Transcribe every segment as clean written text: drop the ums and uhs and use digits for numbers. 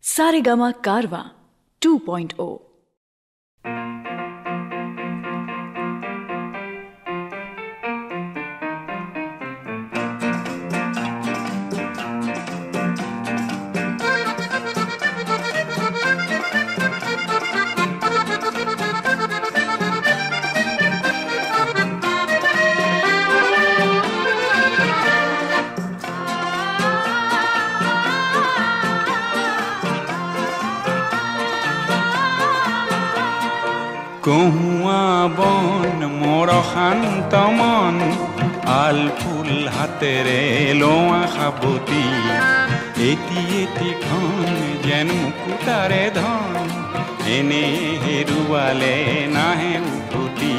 सारेगामा कारवा 2.0 কহুয়া বন মোৰ শান্ত মন আল ফুল হাতেৰে লোৱা সাবতি এটি এটিখন যেন মুকুতাৰে ধন এনে হেৰুৱালে নাহে উভতি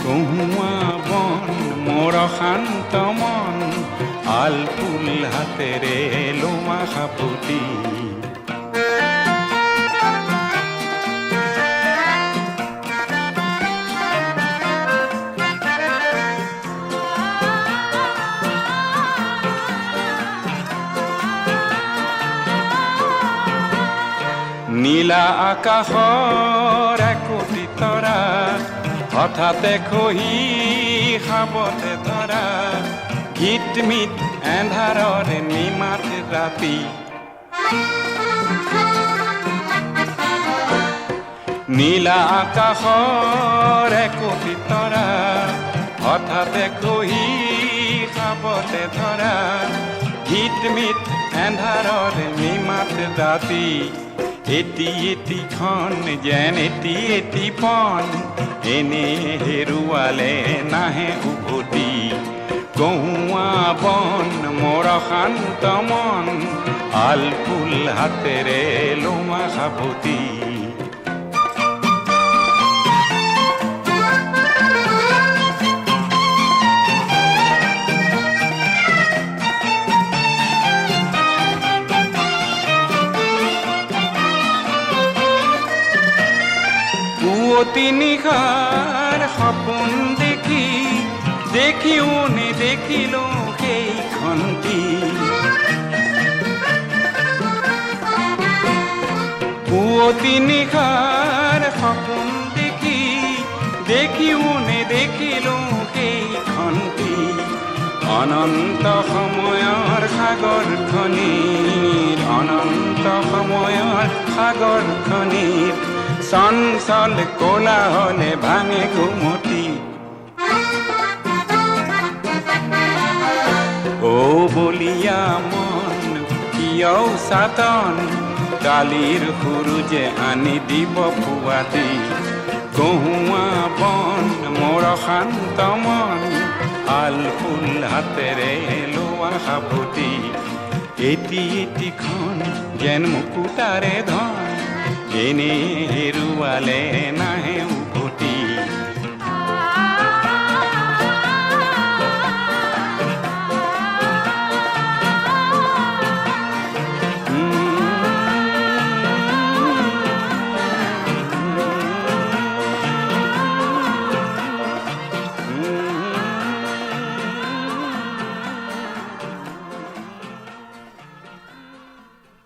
কহুয়া বন মোৰ শান্ত মন আল ফুল হাতেৰে লোৱা সাবতি নীলা আকাশৰ একোটি তৰা হঠাতে খহি খাবতে ধৰা গীত মিত এন্ধাৰৰে নিমাত ৰাতি নীলা আকাশৰ একোটি তৰা হঠাতে খহি খাবতে ধৰা গীত মিত এন্ধাৰৰে নিমাত ৰাতি এটি এটিখন যেন এটি এটি পন এনে হেৰুৱালে নাহে উভতি কহুৱা বন মোৰ শান্ত মন আল ফুল হাতেৰে লোৱা সাবতি পুৱতি নিশাৰ সপোন দেখি দেখিও নেদেখিলো সেইখনটি পুৱতি নিশাৰ সপোন দেখি দেখিও নেদেখিলো সেইখনটি অনন্ত সময়ৰ সাগৰখনিৰ অনন্ত সময়ৰ সাগৰখনিৰ চঞ্চল কোলাহলে ভাঙে ঘুমতি ও বলিয়া মন কিয় সাতন কালিৰ সুৰুজে আনি দিব পুৱাতি কহুৱা বন মোৰ শান্ত মন আল ফুল হাতেৰে লোৱা সাবতি এটি এটিখন যেন মুকুতাৰে ধন এনে হেৰুৱালে নাহে